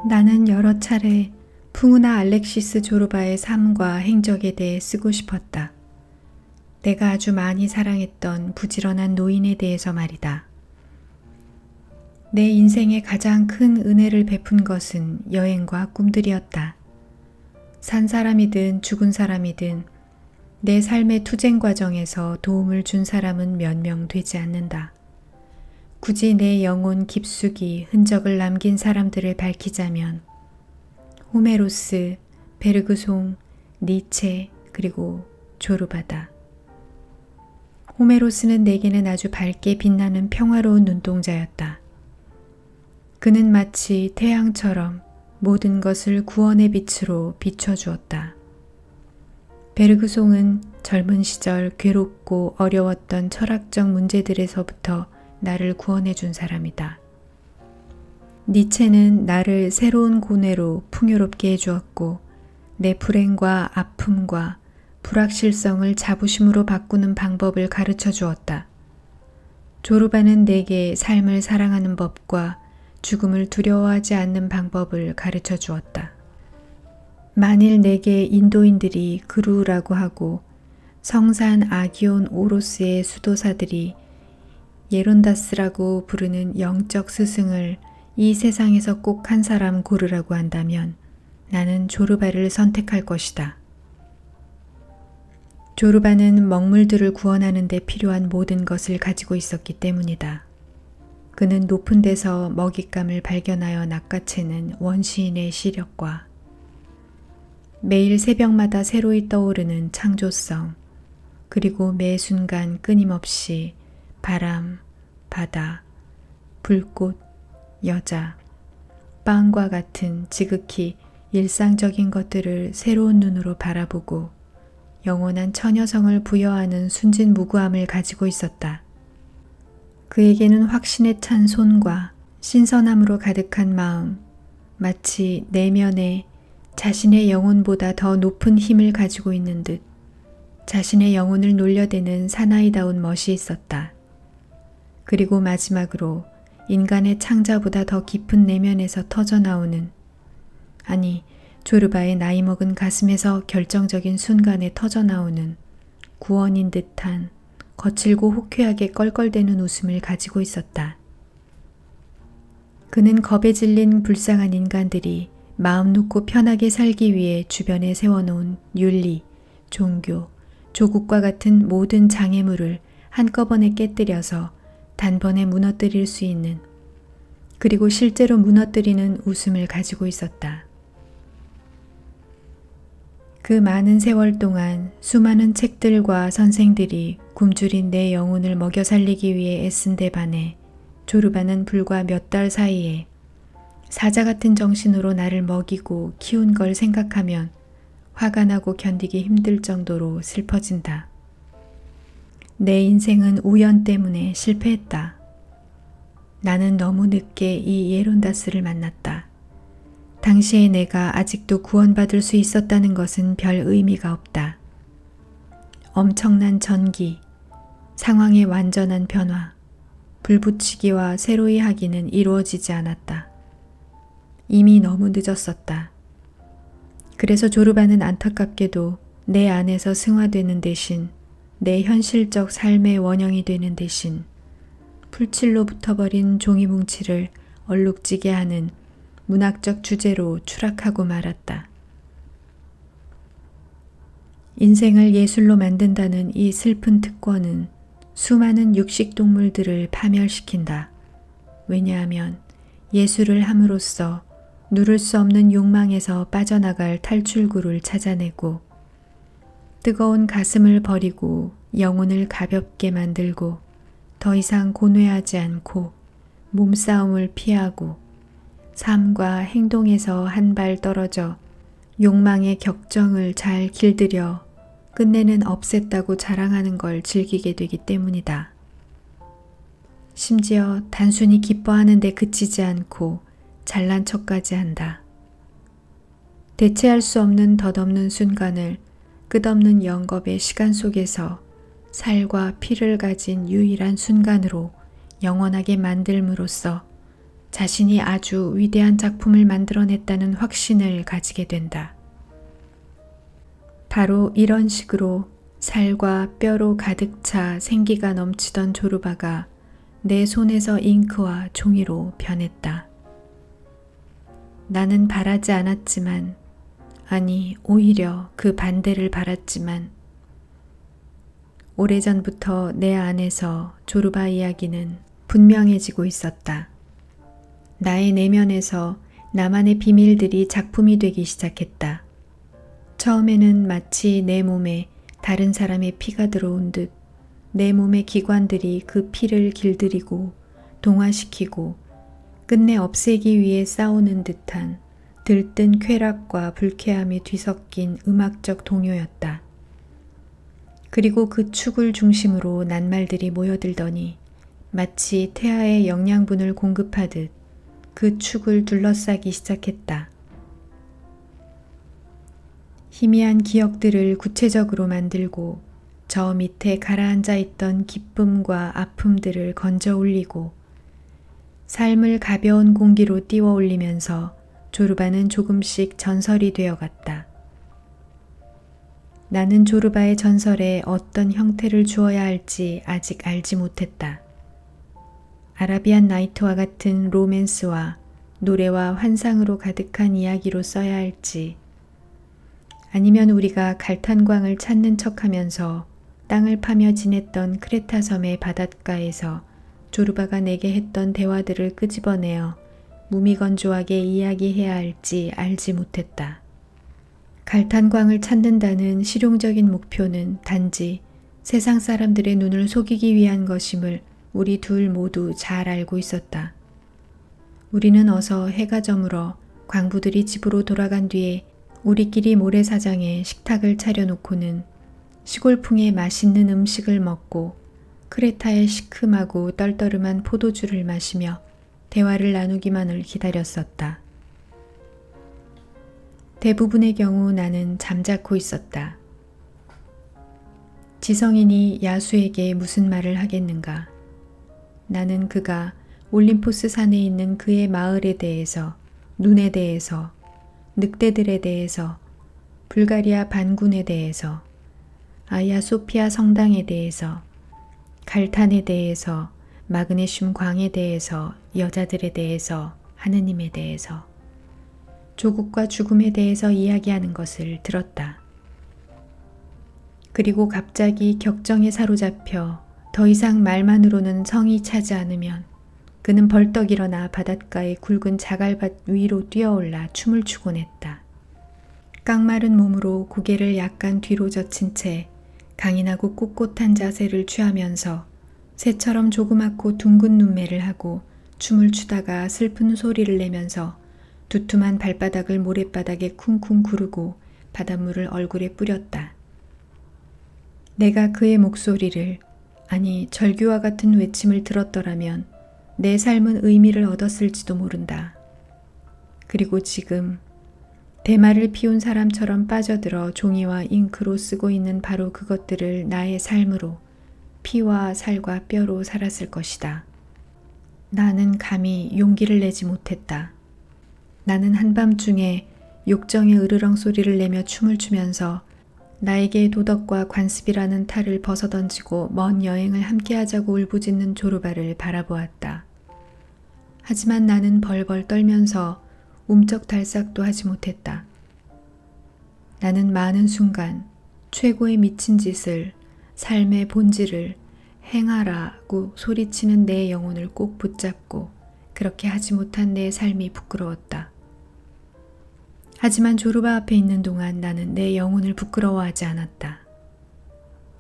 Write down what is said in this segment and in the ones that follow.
나는 여러 차례 풍우나 알렉시스 조르바의 삶과 행적에 대해 쓰고 싶었다. 내가 아주 많이 사랑했던 부지런한 노인에 대해서 말이다. 내 인생에 가장 큰 은혜를 베푼 것은 여행과 꿈들이었다. 산 사람이든 죽은 사람이든 내 삶의 투쟁 과정에서 도움을 준 사람은 몇 명 되지 않는다. 굳이 내 영혼 깊숙이 흔적을 남긴 사람들을 밝히자면 호메로스, 베르그송, 니체, 그리고 조르바다. 호메로스는 내게는 아주 밝게 빛나는 평화로운 눈동자였다. 그는 마치 태양처럼 모든 것을 구원의 빛으로 비춰주었다. 베르그송은 젊은 시절 괴롭고 어려웠던 철학적 문제들에서부터 나를 구원해 준 사람이다. 니체는 나를 새로운 고뇌로 풍요롭게 해주었고 내 불행과 아픔과 불확실성을 자부심으로 바꾸는 방법을 가르쳐 주었다. 조르바는 내게 삶을 사랑하는 법과 죽음을 두려워하지 않는 방법을 가르쳐 주었다. 만일 내게 인도인들이 그루라고 하고 성산 아기온 오로스의 수도사들이 예론다스라고 부르는 영적 스승을 이 세상에서 꼭 한 사람 고르라고 한다면 나는 조르바를 선택할 것이다. 조르바는 먹물들을 구원하는 데 필요한 모든 것을 가지고 있었기 때문이다. 그는 높은 데서 먹잇감을 발견하여 낚아채는 원시인의 시력과 매일 새벽마다 새로이 떠오르는 창조성, 그리고 매 순간 끊임없이 바람, 바다, 불꽃, 여자, 빵과 같은 지극히 일상적인 것들을 새로운 눈으로 바라보고 영원한 처녀성을 부여하는 순진무구함을 가지고 있었다. 그에게는 확신에 찬 손과 신선함으로 가득한 마음, 마치 내면에 자신의 영혼보다 더 높은 힘을 가지고 있는 듯 자신의 영혼을 놀려대는 사나이다운 멋이 있었다. 그리고 마지막으로 인간의 창자보다 더 깊은 내면에서 터져나오는, 아니 조르바의 나이 먹은 가슴에서 결정적인 순간에 터져나오는 구원인 듯한 거칠고 호쾌하게 껄껄대는 웃음을 가지고 있었다. 그는 겁에 질린 불쌍한 인간들이 마음 놓고 편하게 살기 위해 주변에 세워놓은 윤리, 종교, 조국과 같은 모든 장애물을 한꺼번에 깨뜨려서 단번에 무너뜨릴 수 있는, 그리고 실제로 무너뜨리는 웃음을 가지고 있었다. 그 많은 세월 동안 수많은 책들과 선생들이 굶주린 내 영혼을 먹여 살리기 위해 애쓴 데 반해 조르바는 불과 몇 달 사이에 사자 같은 정신으로 나를 먹이고 키운 걸 생각하면 화가 나고 견디기 힘들 정도로 슬퍼진다. 내 인생은 우연 때문에 실패했다. 나는 너무 늦게 이 예론다스를 만났다. 당시에 내가 아직도 구원받을 수 있었다는 것은 별 의미가 없다. 엄청난 전기, 상황의 완전한 변화, 불붙이기와 새로이 하기는 이루어지지 않았다. 이미 너무 늦었었다. 그래서 조르바는 안타깝게도 내 안에서 승화되는 대신 내 현실적 삶의 원형이 되는 대신 풀칠로 붙어버린 종이뭉치를 얼룩지게 하는 문학적 주제로 추락하고 말았다. 인생을 예술로 만든다는 이 슬픈 특권은 수많은 육식동물들을 파멸시킨다. 왜냐하면 예술을 함으로써 누를 수 없는 욕망에서 빠져나갈 탈출구를 찾아내고 뜨거운 가슴을 버리고 영혼을 가볍게 만들고 더 이상 고뇌하지 않고 몸싸움을 피하고 삶과 행동에서 한 발 떨어져 욕망의 격정을 잘 길들여 끝내는 없앴다고 자랑하는 걸 즐기게 되기 때문이다. 심지어 단순히 기뻐하는 데 그치지 않고 잘난 척까지 한다. 대체할 수 없는 덧없는 순간을 끝없는 영겁의 시간 속에서 살과 피를 가진 유일한 순간으로 영원하게 만들므로써 자신이 아주 위대한 작품을 만들어냈다는 확신을 가지게 된다. 바로 이런 식으로 살과 뼈로 가득 차 생기가 넘치던 조르바가 내 손에서 잉크와 종이로 변했다. 나는 바라지 않았지만, 아니 오히려 그 반대를 바랐지만, 오래전부터 내 안에서 조르바 이야기는 분명해지고 있었다. 나의 내면에서 나만의 비밀들이 작품이 되기 시작했다. 처음에는 마치 내 몸에 다른 사람의 피가 들어온 듯 내 몸의 기관들이 그 피를 길들이고 동화시키고 끝내 없애기 위해 싸우는 듯한 들뜬 쾌락과 불쾌함이 뒤섞인 음악적 동요였다. 그리고 그 축을 중심으로 낱말들이 모여들더니 마치 태아의 영양분을 공급하듯 그 축을 둘러싸기 시작했다. 희미한 기억들을 구체적으로 만들고 저 밑에 가라앉아 있던 기쁨과 아픔들을 건져 올리고 삶을 가벼운 공기로 띄워 올리면서 조르바는 조금씩 전설이 되어갔다. 나는 조르바의 전설에 어떤 형태를 주어야 할지 아직 알지 못했다. 아라비안 나이트와 같은 로맨스와 노래와 환상으로 가득한 이야기로 써야 할지, 아니면 우리가 갈탄광을 찾는 척하면서 땅을 파며 지냈던 크레타 섬의 바닷가에서 조르바가 내게 했던 대화들을 끄집어내어 무미건조하게 이야기해야 할지 알지 못했다. 갈탄광을 찾는다는 실용적인 목표는 단지 세상 사람들의 눈을 속이기 위한 것임을 우리 둘 모두 잘 알고 있었다. 우리는 어서 해가 저물어 광부들이 집으로 돌아간 뒤에 우리끼리 모래사장에 식탁을 차려놓고는 시골풍의 맛있는 음식을 먹고 크레타의 시큼하고 떨떠름한 포도주를 마시며 대화를 나누기만을 기다렸었다. 대부분의 경우 나는 잠자코 있었다. 지성인이 야수에게 무슨 말을 하겠는가? 나는 그가 올림포스 산에 있는 그의 마을에 대해서, 눈에 대해서, 늑대들에 대해서, 불가리아 반군에 대해서, 아야 소피아 성당에 대해서, 갈탄에 대해서, 마그네슘 광에 대해서, 여자들에 대해서, 하느님에 대해서, 조국과 죽음에 대해서 이야기하는 것을 들었다. 그리고 갑자기 격정에 사로잡혀 더 이상 말만으로는 성이 차지 않으면 그는 벌떡 일어나 바닷가의 굵은 자갈밭 위로 뛰어올라 춤을 추곤 했다. 깡마른 몸으로 고개를 약간 뒤로 젖힌 채 강인하고 꼿꼿한 자세를 취하면서 새처럼 조그맣고 둥근 눈매를 하고 춤을 추다가 슬픈 소리를 내면서 두툼한 발바닥을 모랫바닥에 쿵쿵 구르고 바닷물을 얼굴에 뿌렸다. 내가 그의 목소리를, 아니 절규와 같은 외침을 들었더라면 내 삶은 의미를 얻었을지도 모른다. 그리고 지금 대마를 피운 사람처럼 빠져들어 종이와 잉크로 쓰고 있는 바로 그것들을 나의 삶으로, 피와 살과 뼈로 살았을 것이다. 나는 감히 용기를 내지 못했다. 나는 한밤중에 욕정의 으르렁 소리를 내며 춤을 추면서 나에게 도덕과 관습이라는 탈을 벗어던지고 먼 여행을 함께하자고 울부짖는 조르바를 바라보았다. 하지만 나는 벌벌 떨면서 움쩍달싹도 하지 못했다. 나는 많은 순간 최고의 미친 짓을, 삶의 본질을 행하라고 소리치는 내 영혼을 꼭 붙잡고 그렇게 하지 못한 내 삶이 부끄러웠다. 하지만 조르바 앞에 있는 동안 나는 내 영혼을 부끄러워하지 않았다.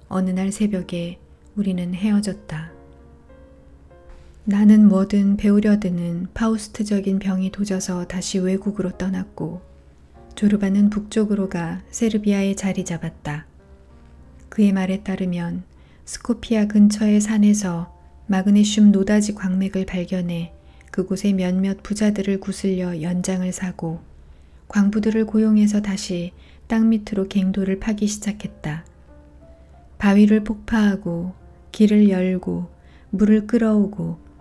어느 날 새벽에 우리는 헤어졌다. 나는 뭐든 배우려 드는 파우스트적인 병이 도져서 다시 외국으로 떠났고 조르바는 북쪽으로 가 세르비아에 자리 잡았다. 그의 말에 따르면 스코피아 근처의 산에서 마그네슘 노다지 광맥을 발견해 그곳의 몇몇 부자들을 구슬려 연장을 사고 광부들을 고용해서 다시 땅 밑으로 갱도를 파기 시작했다. 바위를 폭파하고 길을 열고 물을 끌어오고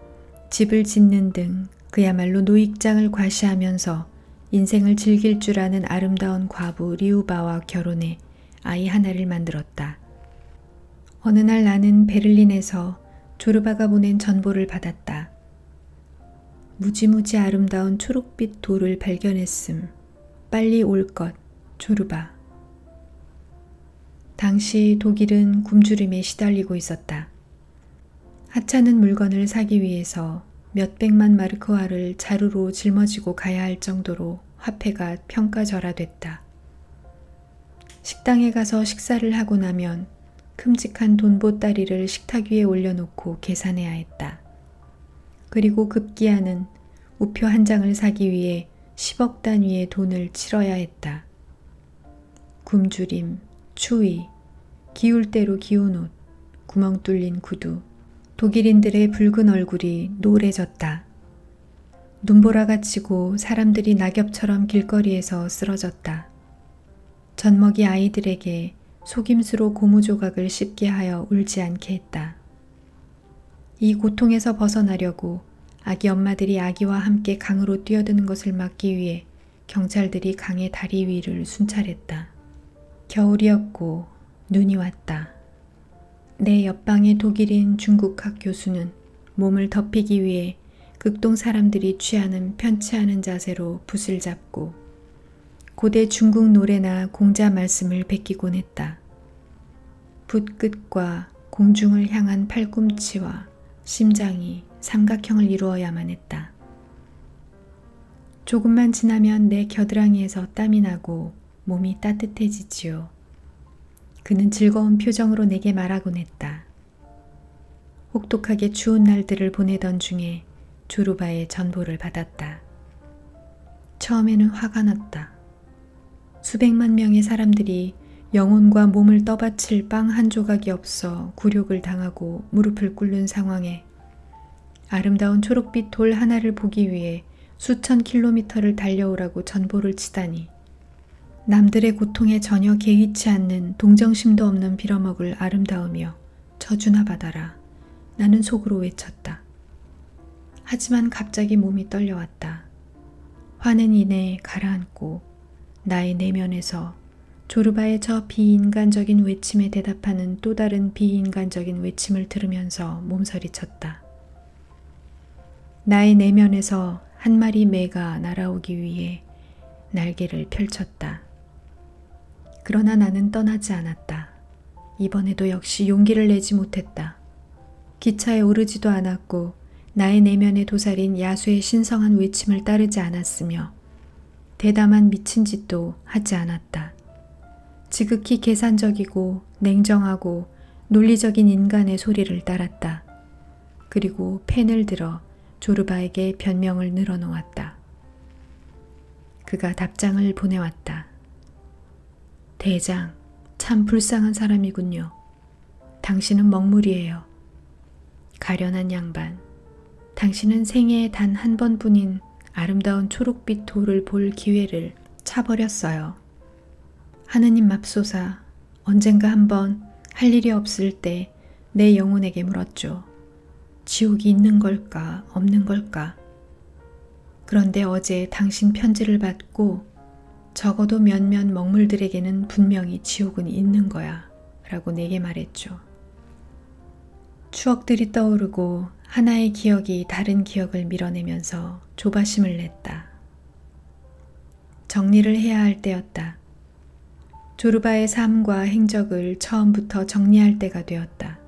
집을 짓는 등 그야말로 노익장을 과시하면서 인생을 즐길 줄 아는 아름다운 과부 리우바와 결혼해 아이 하나를 만들었다. 어느 날 나는 베를린에서 조르바가 보낸 전보를 받았다. 무지무지 아름다운 초록빛 돌을 발견했음. 빨리 올 것, 조르바. 당시 독일은 굶주림에 시달리고 있었다. 하찮은 물건을 사기 위해서 몇백만 마르크화를 자루로 짊어지고 가야 할 정도로 화폐가 평가절하됐다. 식당에 가서 식사를 하고 나면 큼직한 돈보따리를 식탁 위에 올려놓고 계산해야 했다. 그리고 급기야는 우표 한 장을 사기 위해 10억 단위의 돈을 치러야 했다. 굶주림, 추위, 기울 대로 기운 옷, 구멍 뚫린 구두, 독일인들의 붉은 얼굴이 노래졌다. 눈보라가 치고 사람들이 낙엽처럼 길거리에서 쓰러졌다. 젖먹이 아이들에게 속임수로 고무조각을 씹게 하여 울지 않게 했다. 이 고통에서 벗어나려고 아기 엄마들이 아기와 함께 강으로 뛰어드는 것을 막기 위해 경찰들이 강의 다리 위를 순찰했다. 겨울이었고 눈이 왔다. 내 옆방의 독일인 중국학 교수는 몸을 덮이기 위해 극동 사람들이 취하는 편치 않은 자세로 붓을 잡고 고대 중국 노래나 공자 말씀을 베끼곤 했다. 붓 끝과 공중을 향한 팔꿈치와 심장이 삼각형을 이루어야만 했다. 조금만 지나면 내 겨드랑이에서 땀이 나고 몸이 따뜻해지지요. 그는 즐거운 표정으로 내게 말하곤 했다. 혹독하게 추운 날들을 보내던 중에 조르바의 전보를 받았다. 처음에는 화가 났다. 수백만 명의 사람들이 영혼과 몸을 떠받칠 빵 한 조각이 없어 굴욕을 당하고 무릎을 꿇는 상황에 아름다운 초록빛 돌 하나를 보기 위해 수천 킬로미터를 달려오라고 전보를 치다니 남들의 고통에 전혀 개의치 않는 동정심도 없는 빌어먹을 아름다우며 저주나 받아라. 나는 속으로 외쳤다. 하지만 갑자기 몸이 떨려왔다. 화는 이내 가라앉고 나의 내면에서 조르바의 저 비인간적인 외침에 대답하는 또 다른 비인간적인 외침을 들으면서 몸서리쳤다. 나의 내면에서 한 마리 매가 날아오기 위해 날개를 펼쳤다. 그러나 나는 떠나지 않았다. 이번에도 역시 용기를 내지 못했다. 기차에 오르지도 않았고 나의 내면에 도사린 야수의 신성한 외침을 따르지 않았으며 대담한 미친 짓도 하지 않았다. 지극히 계산적이고 냉정하고 논리적인 인간의 소리를 따랐다. 그리고 펜을 들어 조르바에게 변명을 늘어놓았다. 그가 답장을 보내왔다. 대장, 참 불쌍한 사람이군요. 당신은 먹물이에요. 가련한 양반, 당신은 생애에 단 한 번뿐인 아름다운 초록빛 돌을 볼 기회를 차버렸어요. 하느님 맙소사, 언젠가 한번 할 일이 없을 때 내 영혼에게 물었죠. 지옥이 있는 걸까 없는 걸까? 그런데 어제 당신 편지를 받고 적어도 몇몇 먹물들에게는 분명히 지옥은 있는 거야 라고 내게 말했죠. 추억들이 떠오르고 하나의 기억이 다른 기억을 밀어내면서 조바심을 냈다. 정리를 해야 할 때였다. 조르바의 삶과 행적을 처음부터 정리할 때가 되었다.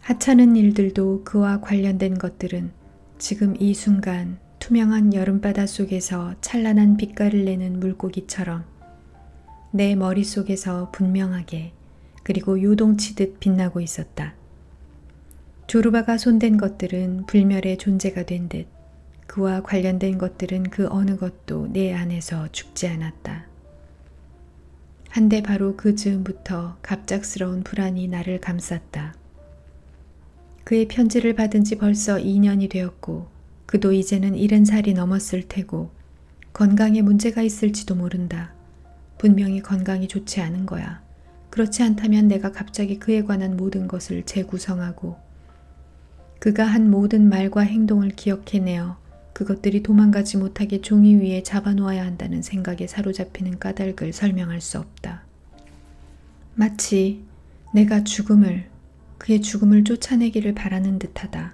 하찮은 일들도 그와 관련된 것들은 지금 이 순간 투명한 여름바다 속에서 찬란한 빛깔을 내는 물고기처럼 내 머릿속에서 분명하게 그리고 요동치듯 빛나고 있었다. 조르바가 손댄 것들은 불멸의 존재가 된 듯 그와 관련된 것들은 그 어느 것도 내 안에서 죽지 않았다. 한데 바로 그 즈음부터 갑작스러운 불안이 나를 감쌌다. 그의 편지를 받은 지 벌써 2년이 되었고 그도 이제는 70살이 넘었을 테고 건강에 문제가 있을지도 모른다. 분명히 건강이 좋지 않은 거야. 그렇지 않다면 내가 갑자기 그에 관한 모든 것을 재구성하고 그가 한 모든 말과 행동을 기억해내어 그것들이 도망가지 못하게 종이 위에 잡아놓아야 한다는 생각에 사로잡히는 까닭을 설명할 수 없다. 마치 내가 그의 죽음을 쫓아내기를 바라는 듯하다.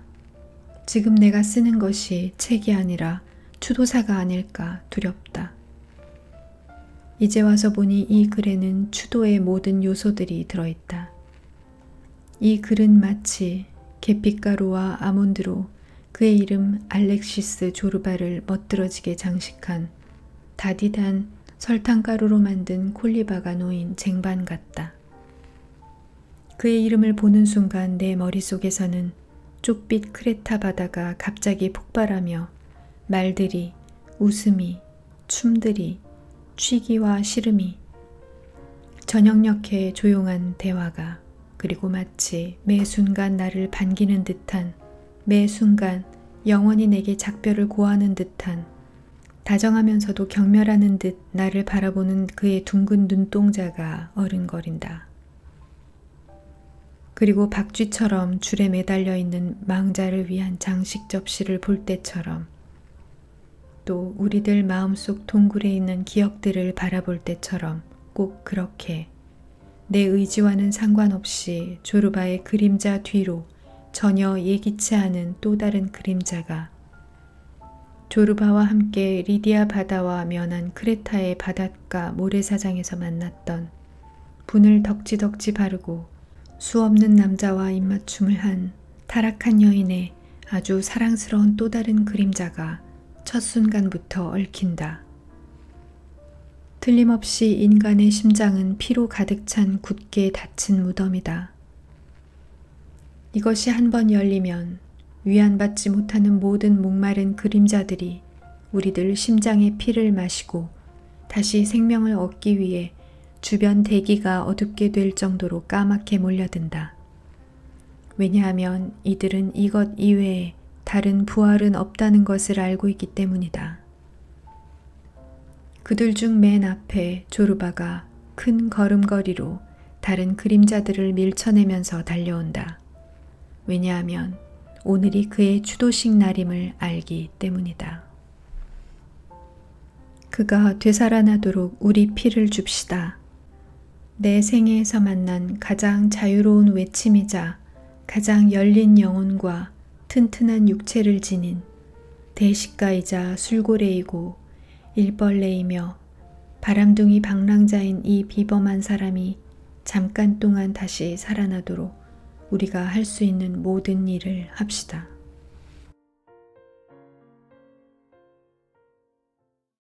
지금 내가 쓰는 것이 책이 아니라 추도사가 아닐까 두렵다. 이제 와서 보니 이 글에는 추도의 모든 요소들이 들어있다. 이 글은 마치 계피가루와 아몬드로 그의 이름 알렉시스 조르바를 멋들어지게 장식한 다디단 설탕가루로 만든 콜리바가 놓인 쟁반 같다. 그의 이름을 보는 순간 내 머릿속에서는 쪽빛 크레타 바다가 갑자기 폭발하며 말들이, 웃음이, 춤들이, 취기와 시름이, 저녁녘의 조용한 대화가, 그리고 마치 매 순간 나를 반기는 듯한, 매 순간 영원히 내게 작별을 고하는 듯한, 다정하면서도 경멸하는 듯 나를 바라보는 그의 둥근 눈동자가 어른거린다. 그리고 박쥐처럼 줄에 매달려 있는 망자를 위한 장식 접시를 볼 때처럼, 또 우리들 마음속 동굴에 있는 기억들을 바라볼 때처럼 꼭 그렇게 내 의지와는 상관없이 조르바의 그림자 뒤로 전혀 예기치 않은 또 다른 그림자가 조르바와 함께 리디아 바다와 면한 크레타의 바닷가 모래사장에서 만났던 분을 덕지덕지 바르고 수없는 남자와 입맞춤을 한 타락한 여인의 아주 사랑스러운 또 다른 그림자가 첫 순간부터 얽힌다. 틀림없이 인간의 심장은 피로 가득 찬 굳게 닫힌 무덤이다. 이것이 한번 열리면 위안받지 못하는 모든 목마른 그림자들이 우리들 심장의 피를 마시고 다시 생명을 얻기 위해 주변 대기가 어둡게 될 정도로 까맣게 몰려든다. 왜냐하면 이들은 이것 이외에 다른 부활은 없다는 것을 알고 있기 때문이다. 그들 중 맨 앞에 조르바가 큰 걸음걸이로 다른 그림자들을 밀쳐내면서 달려온다. 왜냐하면 오늘이 그의 추도식 날임을 알기 때문이다. 그가 되살아나도록 우리 피를 줍시다. 내 생애에서 만난 가장 자유로운 외침이자 가장 열린 영혼과 튼튼한 육체를 지닌 대식가이자 술고래이고 일벌레이며 바람둥이 방랑자인 이 비범한 사람이 잠깐 동안 다시 살아나도록 우리가 할 수 있는 모든 일을 합시다.